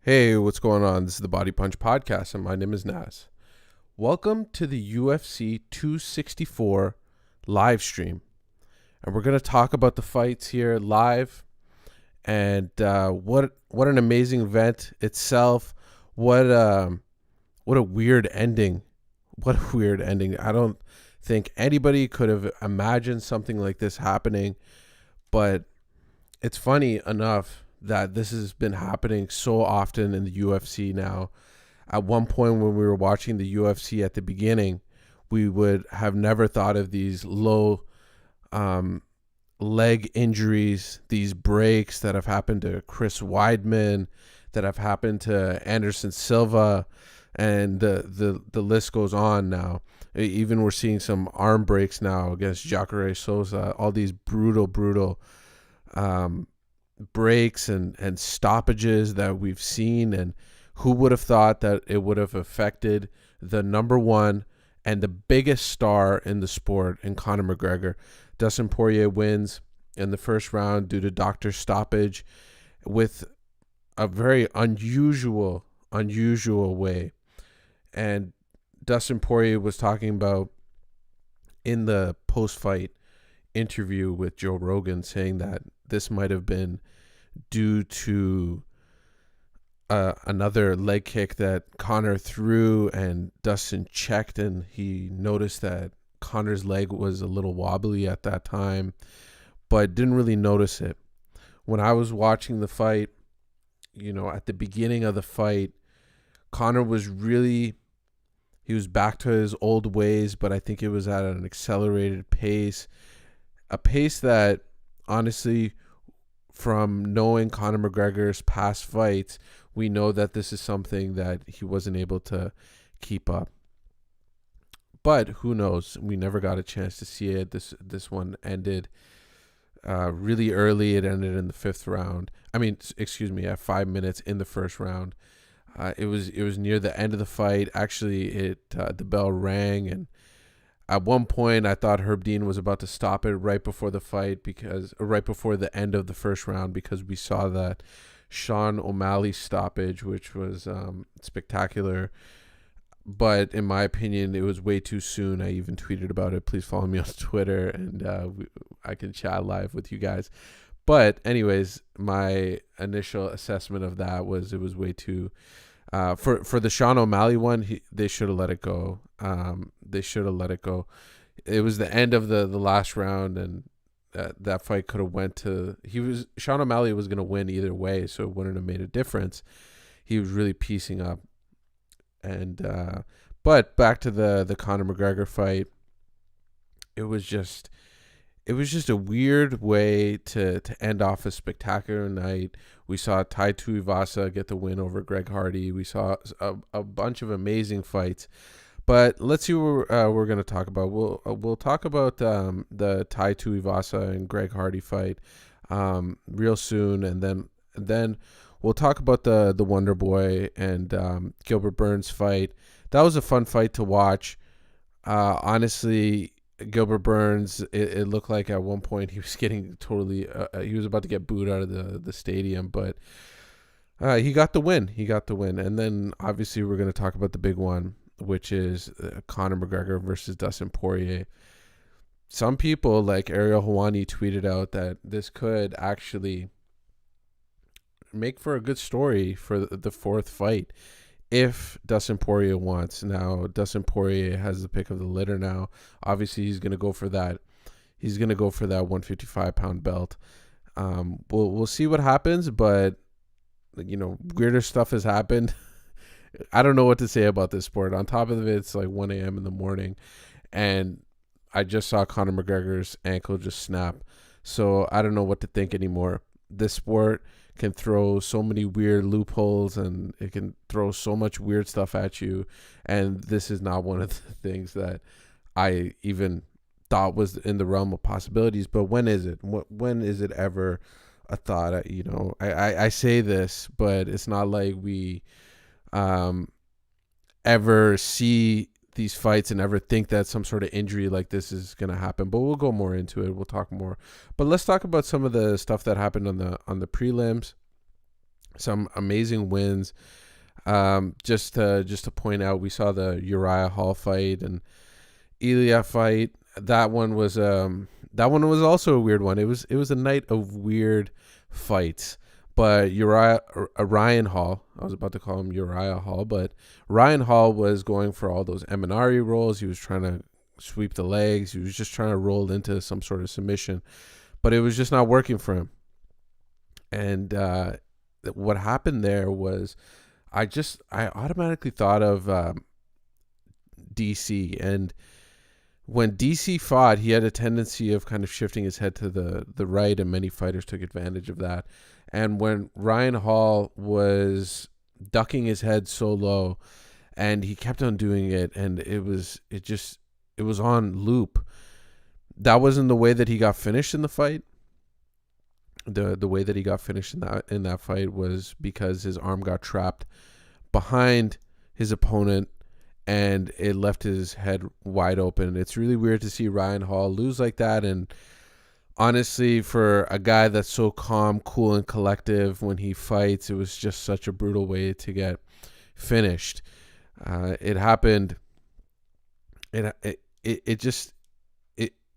Hey, what's going on? This is the Body Punch Podcast, and my name is Naz. Welcome to the UFC 264 live stream. And we're going to talk about the fights here live and what an amazing event itself. What a weird ending. What a weird ending. I don't think anybody could have imagined something like this happening, but it's funny enough that this has been happening so often in the UFC now. At one point when we were watching the UFC at the beginning, we would have never thought of these low leg injuries, these breaks that have happened to Chris Weidman, that have happened to Anderson Silva, and the list goes on now. Even we're seeing some arm breaks now against Jacare Souza, all these brutal breaks and stoppages that we've seen. And who would have thought that it would have affected the number one and the biggest star in the sport in Conor McGregor? Dustin Poirier wins in the first round due to doctor stoppage with a very unusual way. And Dustin Poirier was talking about in the post-fight interview with Joe Rogan, saying that this might have been due to another leg kick that Conor threw, and Dustin checked, and he noticed that Conor's leg was a little wobbly at that time, but didn't really notice it. When I was watching the fight, at the beginning of the fight, Conor was he was back to his old ways, but I think it was at an accelerated pace, a pace that, honestly, from knowing Conor McGregor's past fights, we know that this is something that he wasn't able to keep up. But who knows? We never got a chance to see it. This one ended really early. It ended in the fifth round. At 5 minutes in the first round. It was near the end of the fight. Actually, the bell rang, and at one point I thought Herb Dean was about to stop it right before the fight, right before the end of the first round, because we saw that Sean O'Malley stoppage, which was spectacular. But in my opinion, it was way too soon. I even tweeted about it. Please follow me on Twitter, and I can chat live with you guys. But anyways, my initial assessment of that was it was way too. For the Sean O'Malley one, they should have let it go. They should have let it go. It was the end of the last round, and that fight could have went to. Sean O'Malley was going to win either way, so it wouldn't have made a difference. He was really piecing up, and but back to the Conor McGregor fight. It was just a weird way to end off a spectacular night. We saw Tai Tuivasa get the win over Greg Hardy. We saw a bunch of amazing fights. But let's see what we're going to talk about. We'll talk about the Tai Tuivasa and Greg Hardy fight real soon, and then we'll talk about the Wonder Boy and Gilbert Burns fight. That was a fun fight to watch. Honestly, Gilbert Burns, it looked like at one point he was getting totally he was about to get booed out of the stadium, but he got the win. And then obviously we're going to talk about the big one, which is Conor McGregor versus Dustin Poirier. Some people, like Ariel Helwani, tweeted out that this could actually make for a good story for the fourth fight if Dustin Poirier wants. Now, Dustin Poirier has the pick of the litter now. Obviously, he's going to go for that. He's going to go for that 155-pound belt. We'll see what happens, but weirder stuff has happened. I don't know what to say about this sport. On top of it, it's like 1 a.m. in the morning, and I just saw Conor McGregor's ankle just snap. So I don't know what to think anymore. This sport can throw so many weird loopholes, and it can throw so much weird stuff at you, and this is not one of the things that I even thought was in the realm of possibilities. But when is it? When is it ever a thought? I say this, but it's not like we ever see these fights and ever think that some sort of injury like this is going to happen. But we'll go more into it. We'll talk more. But let's talk about some of the stuff that happened on the prelims. Some amazing wins. Just to point out, we saw the Uriah Hall fight and Ilya fight. That one was also a weird one. It was a night of weird fights. But Ryan Hall, I was about to call him Uriah Hall, but Ryan Hall was going for all those Eminari rolls. He was trying to sweep the legs. He was just trying to roll into some sort of submission, but it was just not working for him. And what happened there was I automatically thought of DC. And when DC fought, he had a tendency of kind of shifting his head to the right, and many fighters took advantage of that. And when Ryan Hall was ducking his head so low, and he kept on doing it, and it was on loop. That wasn't the way that he got finished in the fight. The way that he got finished in that fight was because his arm got trapped behind his opponent, and it left his head wide open. It's really weird to see Ryan Hall lose like that. And honestly, for a guy that's so calm, cool, and collective when he fights, it was just such a brutal way to get finished. It happened. It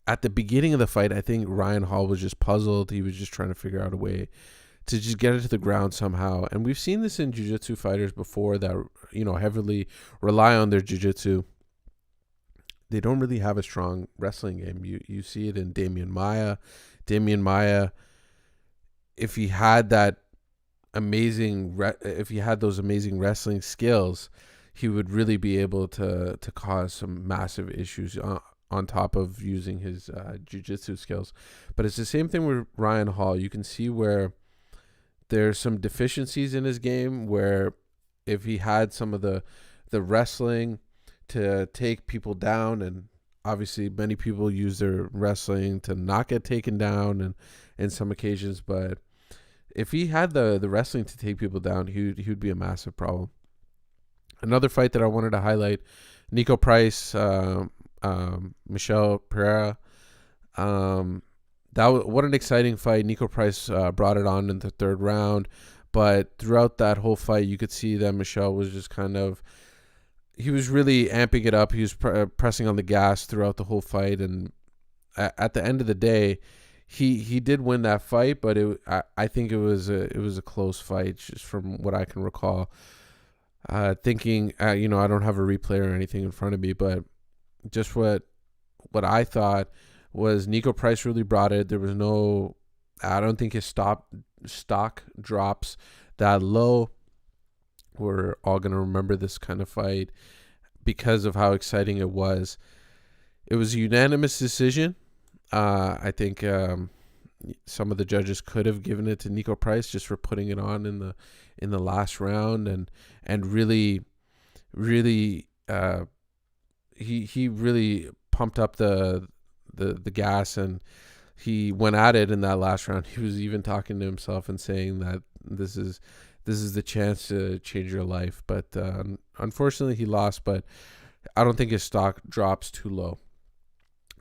at the beginning of the fight, I think Ryan Hall was just puzzled. He was just trying to figure out a way to just get it to the ground somehow. And we've seen this in jiu-jitsu fighters before that, heavily rely on their jiu-jitsu. They don't really have a strong wrestling game. You see it in Damian Maia. Damian Maia, if he had those amazing wrestling skills, he would really be able to cause some massive issues on top of using his jiu-jitsu skills. But it's the same thing with Ryan Hall. You can see where there's some deficiencies in his game, where if he had some of the wrestling to take people down, and obviously many people use their wrestling to not get taken down and in some occasions, but if he had the wrestling to take people down, he would be a massive problem. Another fight that I wanted to highlight, Nico Price, Michel Pereira. What an exciting fight. Nico Price brought it on in the third round, but throughout that whole fight, you could see that Michel was just he was really amping it up. He was pressing on the gas throughout the whole fight, and at the end of the day, he did win that fight. But I think it was a close fight, just from what I can recall. I don't have a replay or anything in front of me, but just what I thought was Nico Price really brought it. There was I don't think his stock drops that low. We're all going to remember this kind of fight because of how exciting it was. It was a unanimous decision. I think some of the judges could have given it to Nico Price just for putting it on in the last round, and really he really pumped up the gas, and he went at it in that last round. He was even talking to himself and saying that this is the chance to change your life. But unfortunately, he lost. But I don't think his stock drops too low.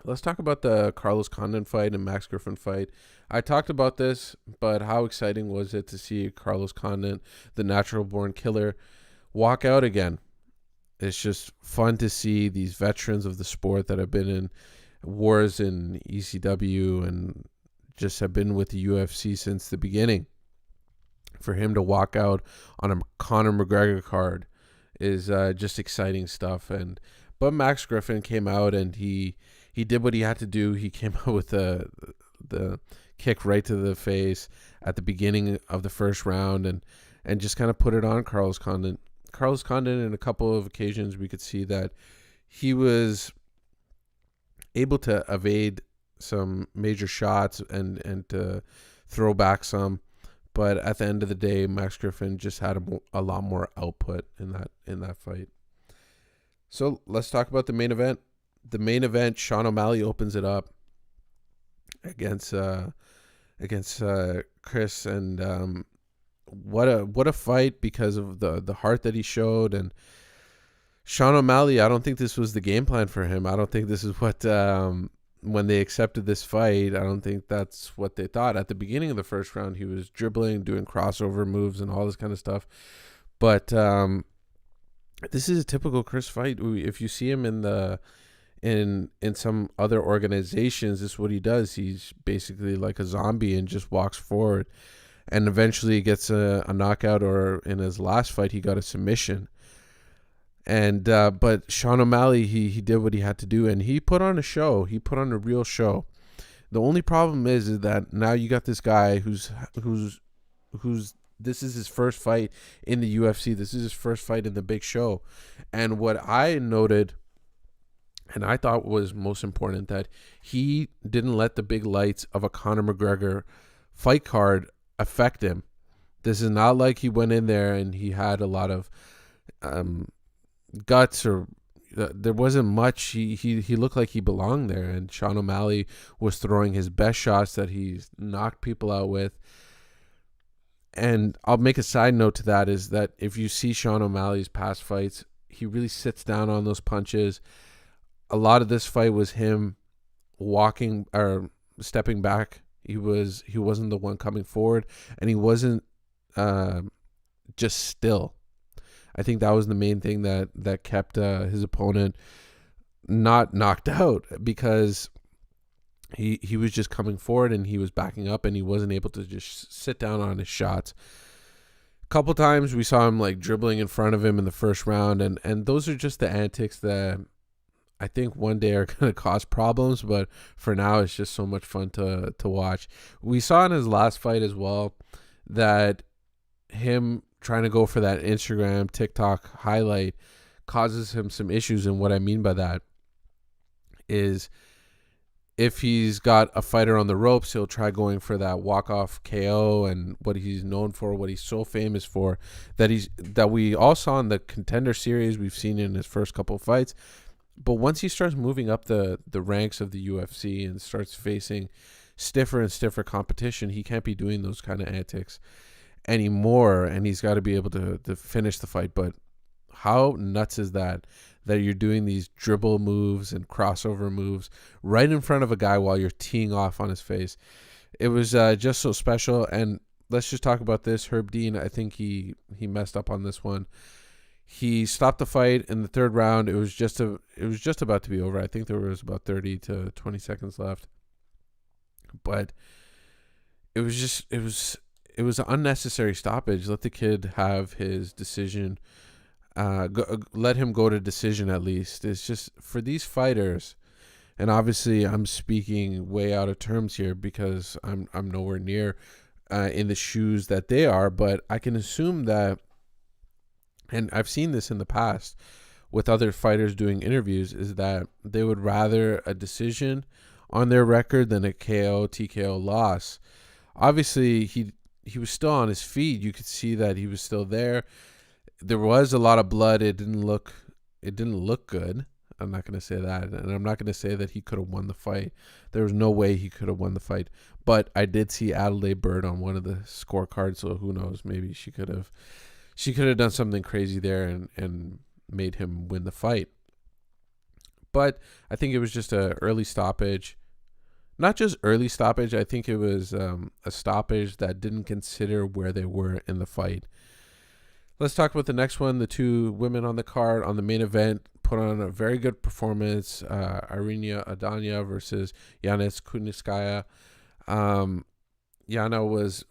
Let's talk about the Carlos Condit fight and Max Griffin fight. I talked about this, but how exciting was it to see Carlos Condit, the natural-born killer, walk out again? It's just fun to see these veterans of the sport that have been in wars in ECW and just have been with the UFC since the beginning. For him to walk out on a Conor McGregor card is just exciting stuff. But Max Griffin came out and he did what he had to do. He came out with the kick right to the face at the beginning of the first round and just kind of put it on Carlos Condit. Carlos Condit, in a couple of occasions, we could see that he was able to evade some major shots and to throw back some. But at the end of the day, Max Griffin just had a lot more output in that fight. So let's talk about the main event. The main event, Sean O'Malley opens it up against Chris, and what a fight because of the heart that he showed. And Sean O'Malley, I don't think this was the game plan for him. I don't think this is what when they accepted this fight, I don't think that's what they thought. At the beginning of the first round, he was dribbling, doing crossover moves, and all this kind of stuff. But this is a typical Chris fight. If you see him in some other organizations, this is what he does. He's basically like a zombie and just walks forward, and eventually gets a knockout, or in his last fight, he got a submission. And but Sean O'Malley, he did what he had to do, and he put on a show. He put on a real show. The only problem is that now you got this guy who's this is his first fight in the UFC. This is his first fight in the big show. And what I noted, and I thought was most important, that he didn't let the big lights of a Conor McGregor fight card affect him. This is not like he went in there and he had a lot of guts, or there wasn't much. He looked like he belonged there, and Sean O'Malley was throwing his best shots that he's knocked people out with. And I'll make a side note to that, is that if you see Sean O'Malley's past fights, he really sits down on those punches. A lot of this fight was him walking or stepping back. He wasn't the one coming forward, and he wasn't just still. I think that was the main thing that kept his opponent not knocked out, because he was just coming forward and he was backing up, and he wasn't able to just sit down on his shots. A couple times we saw him like dribbling in front of him in the first round, and those are just the antics that I think one day are going to cause problems, but for now it's just so much fun to watch. We saw in his last fight as well that him trying to go for that Instagram, TikTok highlight causes him some issues. And what I mean by that is, if he's got a fighter on the ropes, he'll try going for that walk-off KO, and what he's known for, what he's so famous for, that we all saw in the Contender Series, we've seen in his first couple of fights. But once he starts moving up the ranks of the UFC and starts facing stiffer and stiffer competition, he can't be doing those kind of antics anymore, and he's got to be able to finish the fight. But how nuts is that you're doing these dribble moves and crossover moves right in front of a guy while you're teeing off on his face? It was just so special. And let's just talk about this. Herb Dean, I think he messed up on this one. He stopped the fight in the third round. It was just about to be over. I think there was about 30 to 20 seconds left. But it was an unnecessary stoppage. Let the kid have his decision. Let him go to decision at least. It's just for these fighters, and obviously I'm speaking way out of terms here because I'm nowhere near in the shoes that they are, but I can assume that, and I've seen this in the past with other fighters doing interviews, is that they would rather a decision on their record than a KO, TKO loss. Obviously, he was still on his feet. You could see that he was still there. There was a lot of blood. It didn't look good. I'm not going to say that. And I'm not going to say that he could have won the fight. There was no way he could have won the fight. But I did see Adelaide Bird on one of the scorecards, so who knows? Maybe she could have done something crazy there and made him win the fight. But I think it was just an early stoppage. Not just early stoppage. I think it was a stoppage that didn't consider where they were in the fight. Let's talk about the next one. The two women on the card on the main event put on a very good performance. Irina Adanya versus Yana Kunitskaya. Yana was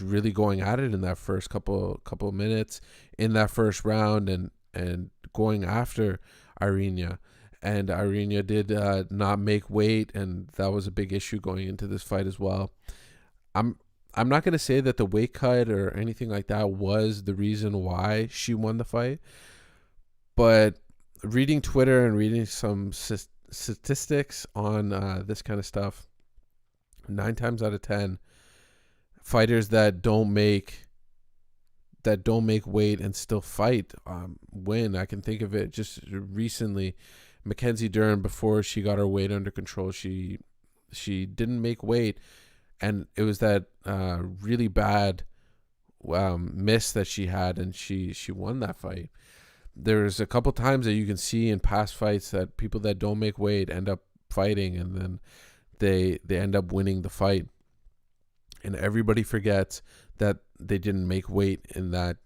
really going at it in that first couple of minutes in that first round, and going after Irina. And Irina did not make weight, and that was a big issue going into this fight as well. I'm not going to say that the weight cut or anything like that was the reason why she won the fight, but reading Twitter and reading some statistics on this kind of stuff, 9 times out of 10, fighters that don't make weight and still fight win. I can think of it just recently. Mackenzie Dern, before she got her weight under control, she didn't make weight, and it was that really bad miss that she had, and she won that fight. There's a couple times that you can see in past fights that people that don't make weight end up fighting, and then they end up winning the fight. And everybody forgets that they didn't make weight in that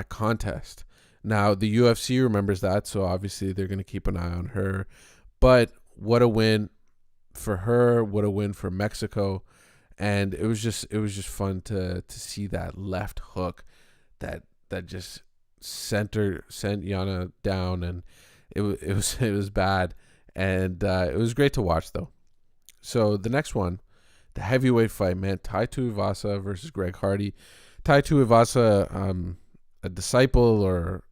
contest. Now the UFC remembers that, so obviously they're going to keep an eye on her. But what a win for her! What a win for Mexico! And it was just fun to see that left hook that just sent Yana down, and it was bad, and it was great to watch though. So the next one, the heavyweight fight, man, Tai Tuivasa versus Greg Hardy. Tai Tuivasa, a disciple or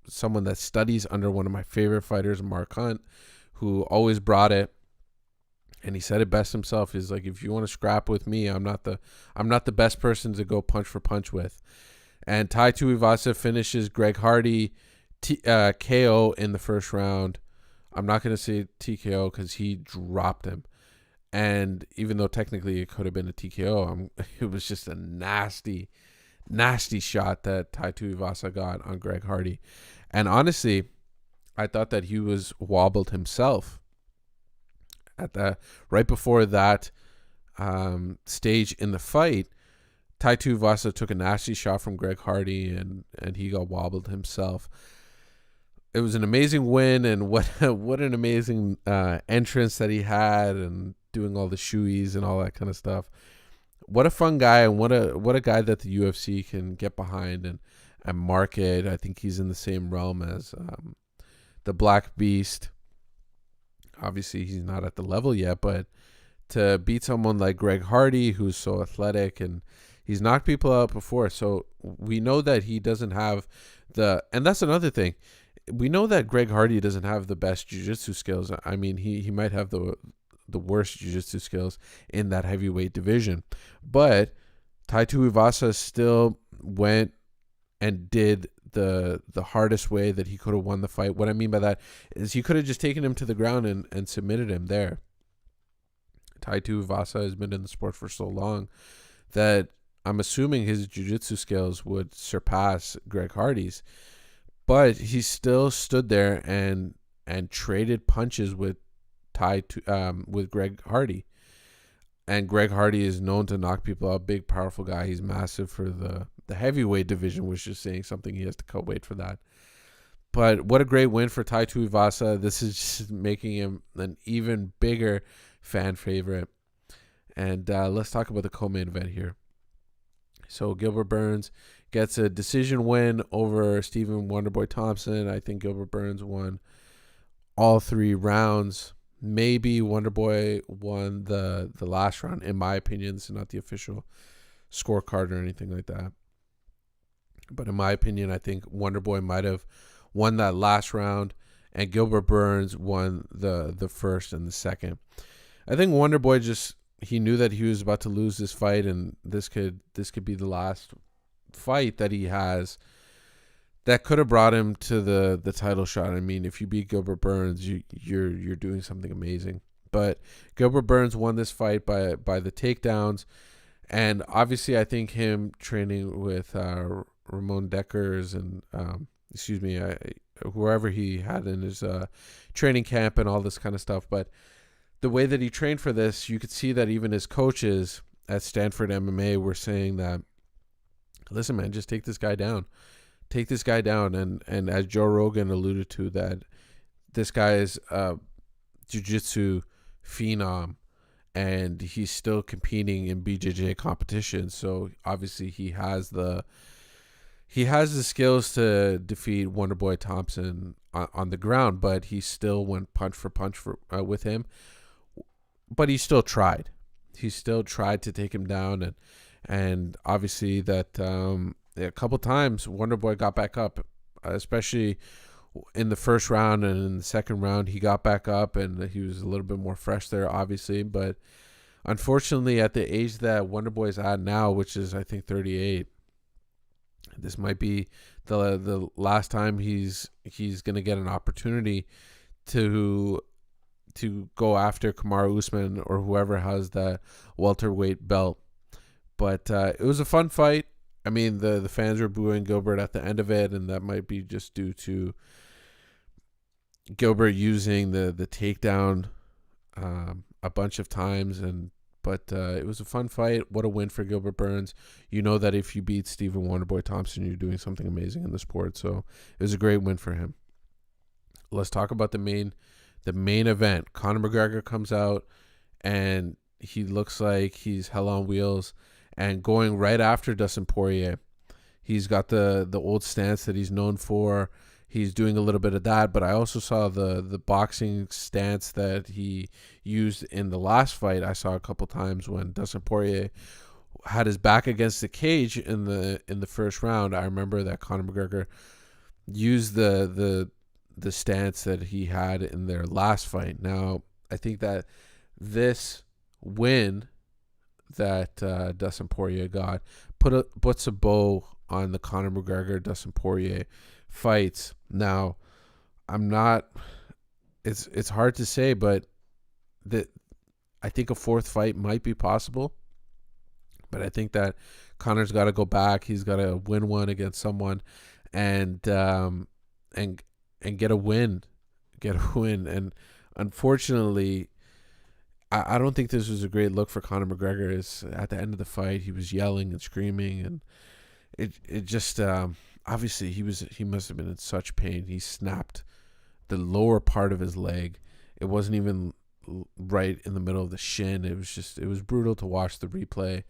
someone that studies under one of my favorite fighters, Mark Hunt, who always brought it. And he said it best himself. He's like, if you want to scrap with me, I'm not the best person to go punch for punch with. And Tai Tuivasa finishes Greg Hardy KO in the first round. I'm not going to say TKO because he dropped him. And even though technically it could have been a TKO, it was just a nasty, nasty shot that Tai Tuivasa got on Greg Hardy. And honestly, I thought that he was wobbled himself at the right before that stage in the fight. Tai Tuivasa took a nasty shot from Greg Hardy, and he got wobbled himself. It was an amazing win, and what an amazing entrance that he had, and doing all the shoeies and all that kind of stuff. What a fun guy, and what a guy that the UFC can get behind and market. I think he's in the same realm as the Black Beast. Obviously, he's not at the level yet, but to beat someone like Greg Hardy, who's so athletic, and he's knocked people out before, so we know that he doesn't have and that's another thing. We know that Greg Hardy doesn't have the best jiu-jitsu skills. I mean, he might have the worst jiu-jitsu skills in that heavyweight division, but Tai Tuivasa still went and did the hardest way that he could have won the fight. What I mean by that is he could have just taken him to the ground and submitted him there. Tai Tuivasa has been in the sport for so long that I'm assuming his jiu-jitsu skills would surpass Greg Hardy's, but he still stood there and traded punches with with Greg Hardy. And Greg Hardy is known to knock people out. Big, powerful guy. He's massive for the heavyweight division, which is saying something. He has to cut weight for that. But what a great win for Tai Tuivasa. This is just making him an even bigger fan favorite. And let's talk about the co-main event here. So Gilbert Burns gets a decision win over Stephen Wonderboy Thompson. I think Gilbert Burns won all 3 rounds. Maybe Wonderboy won the last round, in my opinion. This is not the official scorecard or anything like that. But in my opinion, I think Wonderboy might have won that last round, and Gilbert Burns won the first and the second. I think Wonderboy he knew that he was about to lose this fight, and this could be the last fight that he has that could have brought him to the title shot. I mean, if you beat Gilbert Burns, you're doing something amazing. But Gilbert Burns won this fight by the takedowns, and obviously I think him training with Ramon Deckers and whoever he had in his training camp and all this kind of stuff. But the way that he trained for this, you could see that even his coaches at Stanford MMA were saying that, listen, man, just take this guy down. Take this guy down. And as Joe Rogan alluded to, that this guy is a jiu-jitsu phenom, and he's still competing in BJJ competition. So obviously he has the skills to defeat Wonderboy Thompson on the ground, but he still went punch for punch with him. But he still tried. He still tried to take him down, and obviously that a couple times Wonderboy got back up, especially in the first round, and in the second round he got back up, and he was a little bit more fresh there, obviously. But unfortunately, at the age that Wonderboy is at now, which is I think 38, this might be the last time he's gonna get an opportunity to go after Kamaru Usman or whoever has that welterweight belt. But it was a fun fight. I mean, the fans were booing Gilbert at the end of it, and that might be just due to Gilbert using the takedown a bunch of times, but it was a fun fight. What a win for Gilbert Burns. You know that if you beat Stephen Wonderboy Thompson, you're doing something amazing in the sport. So it was a great win for him. Let's talk about the main event. Conor McGregor comes out and he looks like he's hell on wheels and going right after Dustin Poirier. He's got the old stance that he's known for. He's doing a little bit of that, but I also saw the boxing stance that he used in the last fight. I saw a couple times when Dustin Poirier had his back against the cage in the first round. I remember that Conor McGregor used the stance that he had in their last fight. Now, I think that this win that Dustin Poirier got puts a bow on the Conor McGregor Dustin Poirier fights. Now, I'm not. It's hard to say, but I think a fourth fight might be possible. But I think that Conor's got to go back. He's got to win one against someone, and get a win, And unfortunately, I don't think this was a great look for Conor McGregor. Is at the end of the fight, he was yelling and screaming, and it just obviously he must have been in such pain. He snapped the lower part of his leg. It wasn't even right in the middle of the shin. It was brutal to watch the replay,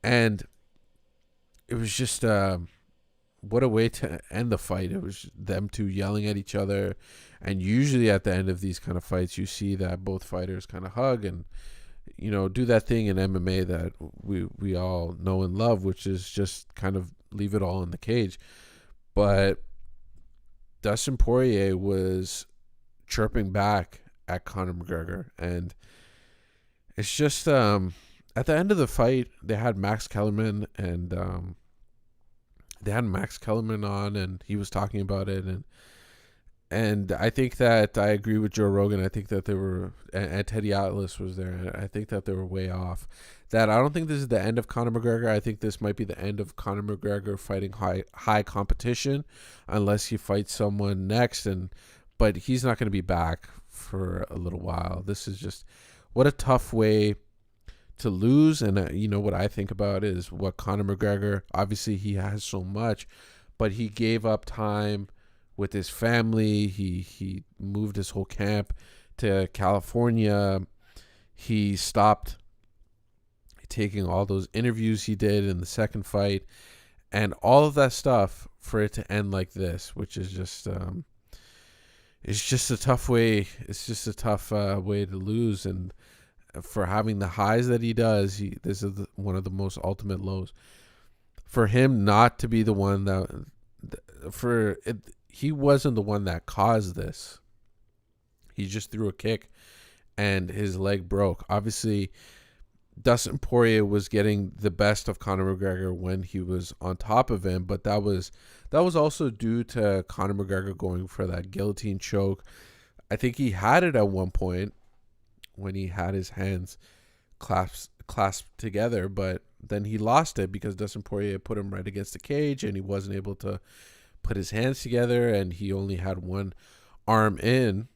and it was just what a way to end the fight. It was them two yelling at each other. And usually at the end of these kind of fights, you see that both fighters kind of hug and, do that thing in MMA that we all know and love, which is just kind of leave it all in the cage. But Dustin Poirier was chirping back at Conor McGregor. And it's just at the end of the fight, they had Max Kellerman on, and he was talking about it, and I think that I agree with Joe Rogan. I think that they were, and Teddy Atlas was there, and I think that they were way off. That I don't think this is the end of Conor McGregor. I think this might be the end of Conor McGregor fighting high competition, unless he fights someone next. But he's not going to be back for a little while. This is just what a tough way to lose. And what I think about is what Conor McGregor, obviously he has so much, but he gave up time with his family. He moved his whole camp to California. He stopped taking all those interviews he did in the second fight, and all of that stuff for it to end like this, which is just it's just a tough way. It's just a tough way to lose. And for having the highs that he does, this is one of the most ultimate lows. For him not to be the one he wasn't the one that caused this. He just threw a kick and his leg broke. Obviously, Dustin Poirier was getting the best of Conor McGregor when he was on top of him, but that was also due to Conor McGregor going for that guillotine choke. I think he had it at one point when he had his hands clasped together, but then he lost it because Dustin Poirier put him right against the cage and he wasn't able to put his hands together, and he only had one arm in.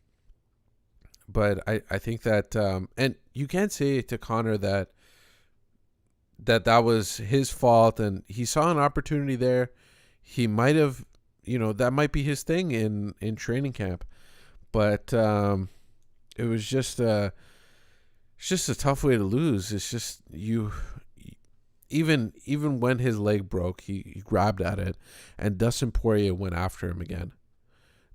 But I think that and you can't say to Conor that was his fault, and he saw an opportunity there. He might have, that might be his thing in training camp, but it was just it's just a tough way to lose. It's just even when his leg broke, he grabbed at it, and Dustin Poirier went after him again.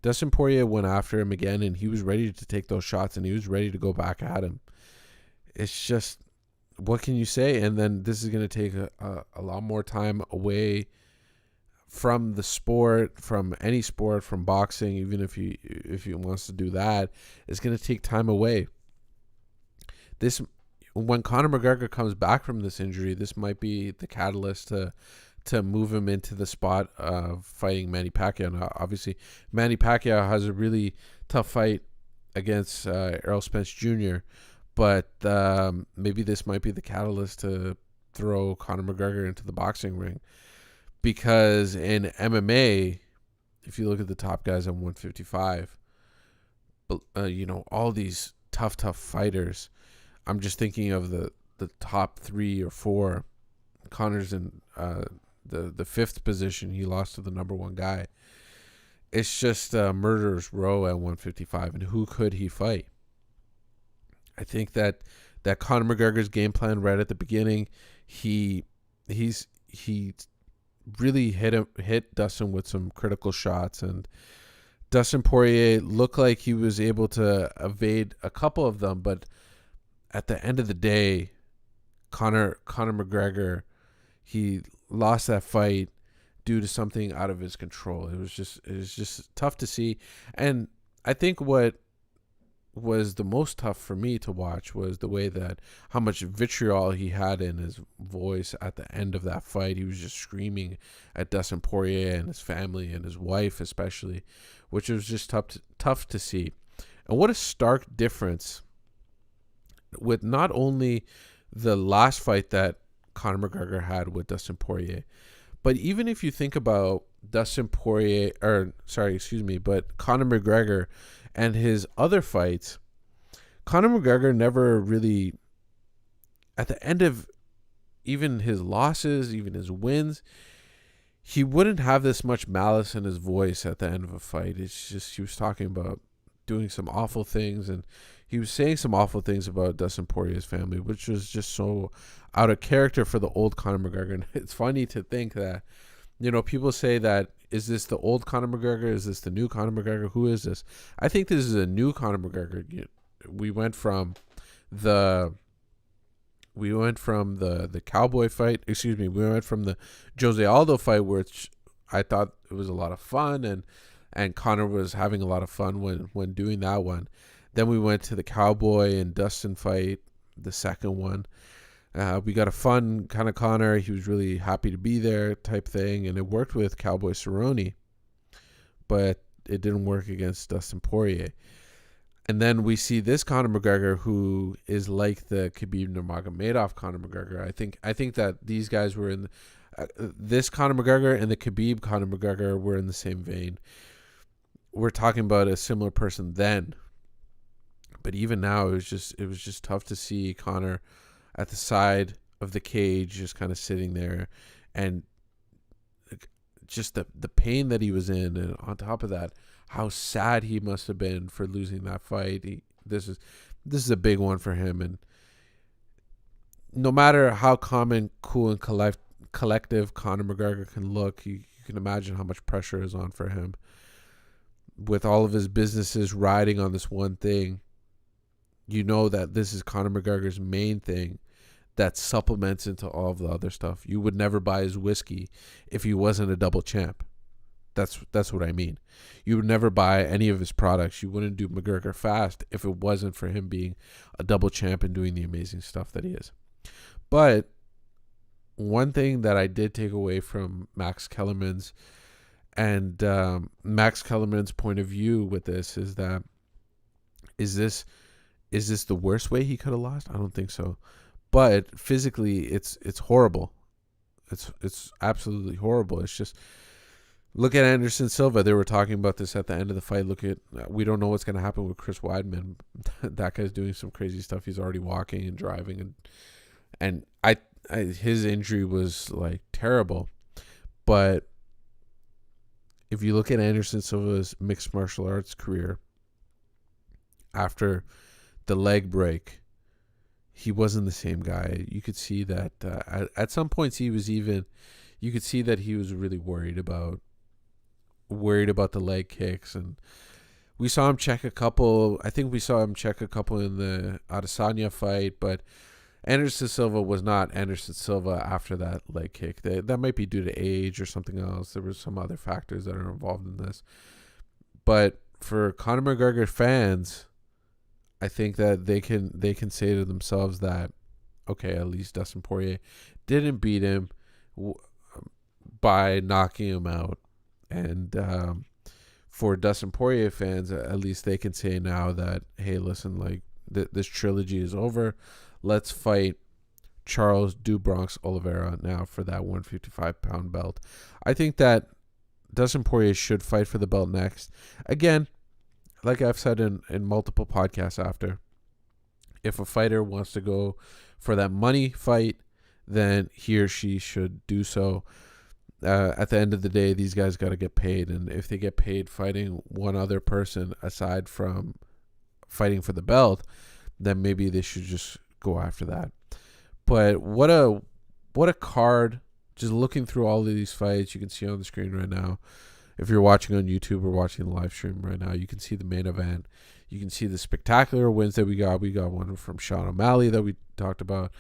And he was ready to take those shots, and he was ready to go back at him. It's just, what can you say? And then this is going to take a lot more time away from the sport, from any sport, from boxing. Even if he wants to do that, it's going to take time away. When Conor McGregor comes back from this injury, this might be the catalyst to move him into the spot of fighting Manny Pacquiao. Now, obviously, Manny Pacquiao has a really tough fight against Errol Spence Jr., but maybe this might be the catalyst to throw Conor McGregor into the boxing ring. Because in MMA, if you look at the top guys at 155, all these tough fighters. I'm just thinking of the top 3 or 4. Conor's in the 5th position. He lost to the number 1 guy. It's just a murderer's row at 155, and who could he fight? I think that Conor McGregor's game plan right at the beginning, he really hit Dustin with some critical shots, and Dustin Poirier looked like he was able to evade a couple of them, but at the end of the day, Conor McGregor, he lost that fight due to something out of his control. It was just tough to see. And I think what was the most tough for me to watch was the way that how much vitriol he had in his voice at the end of that fight. He was just screaming at Dustin Poirier and his family and his wife especially, which was just tough to see. And what a stark difference with not only the last fight that Conor McGregor had with Dustin Poirier, but even if you think about but Conor McGregor and his other fights, Conor McGregor never really, at the end of even his losses, even his wins, he wouldn't have this much malice in his voice at the end of a fight. It's just he was talking about doing some awful things, and he was saying some awful things about Dustin Poirier's family, which was just so out of character for the old Conor McGregor. And it's funny to think that, people say that, is this the old Conor McGregor? Is this the new Conor McGregor? Who is this? I think this is a new Conor McGregor. We went from the Cowboy fight. Excuse me. We went from the Jose Aldo fight, which I thought it was a lot of fun, and Conor was having a lot of fun when doing that one. Then we went to the Cowboy and Dustin fight, the second one. We got a fun kind of Conor. He was really happy to be there type thing, and it worked with Cowboy Cerrone, but it didn't work against Dustin Poirier. And then we see this Conor McGregor, who is like the Khabib Nurmagomedov Conor McGregor. I think that these guys were in this Conor McGregor and the Khabib Conor McGregor were in the same vein. We're talking about a similar person then, but even now it was just tough to see Conor at the side of the cage, just kind of sitting there, and just the pain that he was in, and on top of that, how sad he must have been for losing that fight. This is a big one for him, and no matter how calm and cool and collective Conor McGregor can look, you can imagine how much pressure is on for him with all of his businesses riding on this one thing. That this is Conor McGregor's main thing that supplements into all of the other stuff. You would never buy his whiskey if he wasn't a double champ. That's what I mean. You would never buy any of his products. You wouldn't do McGregor Fast if it wasn't for him being a double champ and doing the amazing stuff that he is. But one thing that I did take away from Max Kellerman's point of view with this is that is this the worst way he could have lost? I don't think so. But physically, it's horrible. It's absolutely horrible. It's just, look at Anderson Silva. They were talking about this at the end of the fight. We don't know what's going to happen with Chris Weidman. That guy's doing some crazy stuff. He's already walking and driving, and his injury was like terrible. But if you look at Anderson Silva's mixed martial arts career, after the leg break, he wasn't the same guy. You could see that at some points you could see that he was really worried about the leg kicks, and we saw him check a couple. I think we saw him check a couple in the Adesanya fight, but Anderson Silva was not Anderson Silva after that leg kick. That might be due to age or something else. There were some other factors that are involved in this. But for Conor McGregor fans, I think that they can say to themselves that, okay, at least Dustin Poirier didn't beat him by knocking him out. And for Dustin Poirier fans, at least they can say now that, hey, listen, like this trilogy is over. Let's fight Charles Do Bronx Oliveira now for that 155-pound belt. I think that Dustin Poirier should fight for the belt next. Again, like I've said in multiple podcasts after, If a fighter wants to go for that money fight, then he or she should do so. At the end of the day, these guys got to get paid. And if they get paid fighting one other person aside from fighting for the belt, then maybe they should just go after that. But what a card. Just looking through all of these fights, you can see on the screen right now. If you're watching on YouTube or watching the live stream right now, you can see the main event. You can see the spectacular wins that we got. We got one from Sean O'Malley that we talked about,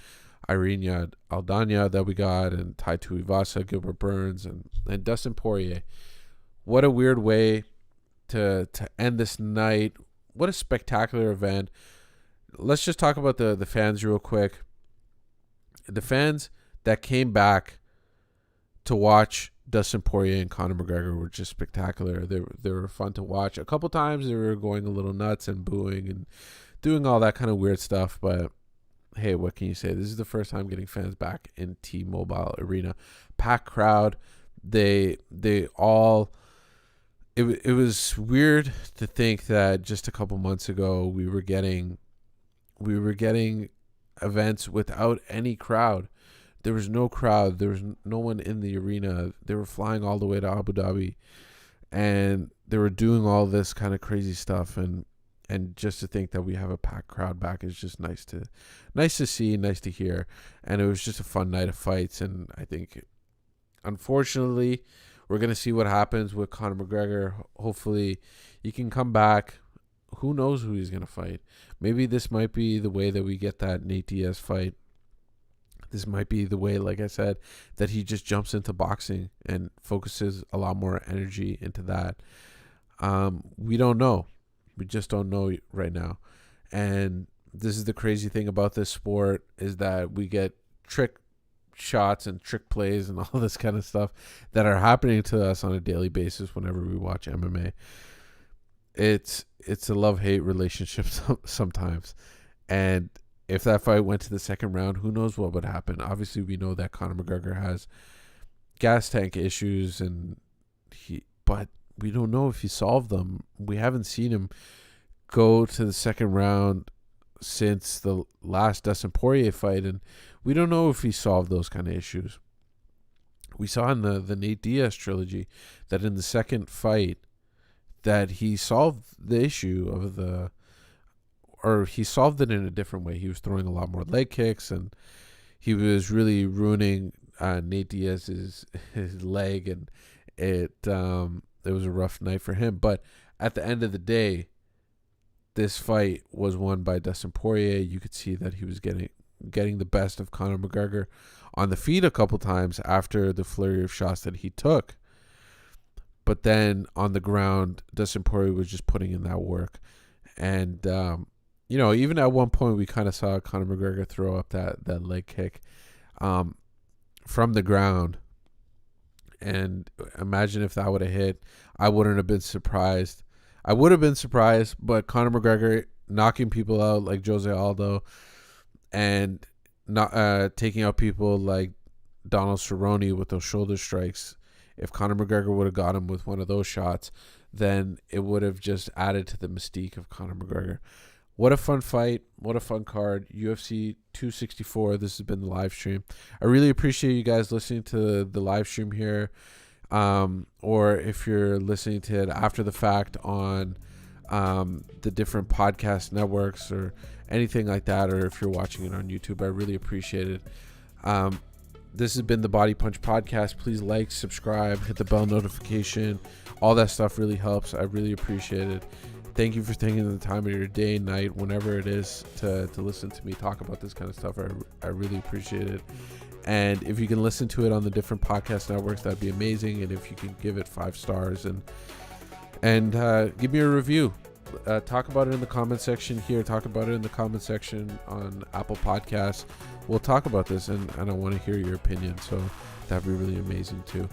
Irina Aldana that we got, and Tai Tuivasa, Gilbert Burns, and Dustin Poirier. What a weird way to end this night. What a spectacular event. Let's just talk about the fans real quick. The fans that came back to watch Dustin Poirier and Conor McGregor were just spectacular. They were fun to watch. A couple times they were going a little nuts and booing and doing all that kind of weird stuff. But hey, what can you say? This is the first time getting fans back in T-Mobile Arena. Packed crowd. It was weird to think that just a couple months ago we were getting events without any crowd. There was no crowd. There was no one in the arena. They were flying all the way to Abu Dhabi, and they were doing all this kind of crazy stuff. And just to think that we have a packed crowd back is just nice to see, nice to hear. And it was just a fun night of fights. And I think, unfortunately, we're gonna see what happens with Conor McGregor. Hopefully, he can come back. Who knows who he's gonna fight? Maybe this might be the way that we get that Nate Diaz fight. This might be the way, like I said, that he just jumps into boxing and focuses a lot more energy into that. We don't know. We just don't know right now. And this is the crazy thing about this sport, is that we get trick shots and trick plays and all this kind of stuff that are happening to us on a daily basis whenever we watch MMA. It's a love-hate relationship sometimes. And if that fight went to the second round, who knows what would happen. Obviously, we know that Conor McGregor has gas tank issues, but we don't know if he solved them. We haven't seen him go to the second round since the last Dustin Poirier fight, and we don't know if he solved those kind of issues. We saw in the Nate Diaz trilogy that in the second fight that he solved the issue of he solved it in a different way. He was throwing a lot more leg kicks, and he was really ruining Nate Diaz's his leg, and it was a rough night for him. But at the end of the day, this fight was won by Dustin Poirier. You could see that he was getting the best of Conor McGregor on the feet a couple times after the flurry of shots that he took. But then on the ground, Dustin Poirier was just putting in that work. And, even at one point we kind of saw Conor McGregor throw up that leg kick from the ground. And imagine if that would have hit. I wouldn't have been surprised. I would have been surprised, but Conor McGregor knocking people out like Jose Aldo and not taking out people like Donald Cerrone with those shoulder strikes. If Conor McGregor would have got him with one of those shots, then it would have just added to the mystique of Conor McGregor. What a fun fight. What a fun card. UFC 264. This has been the live stream. I really appreciate you guys listening to the live stream here. Or if you're listening to it after the fact on the different podcast networks or anything like that, or if you're watching it on YouTube, I really appreciate it. This has been the Body Punch Podcast. Please like, subscribe, hit the bell notification. All that stuff really helps. I really appreciate it. Thank you for taking the time of your day, night, whenever it is to listen to me talk about this kind of stuff. I really appreciate it. And if you can listen to it on the different podcast networks, that'd be amazing. And if you can give it 5 stars and give me a review. Talk about it in the comment section here. Talk about it in the comment section on Apple Podcasts. We'll talk about this, and I want to hear your opinion. So that'd be really amazing too.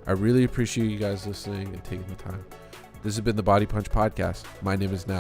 I really appreciate you guys listening and taking the time. This has been the Body Punch Podcast. My name is Nat.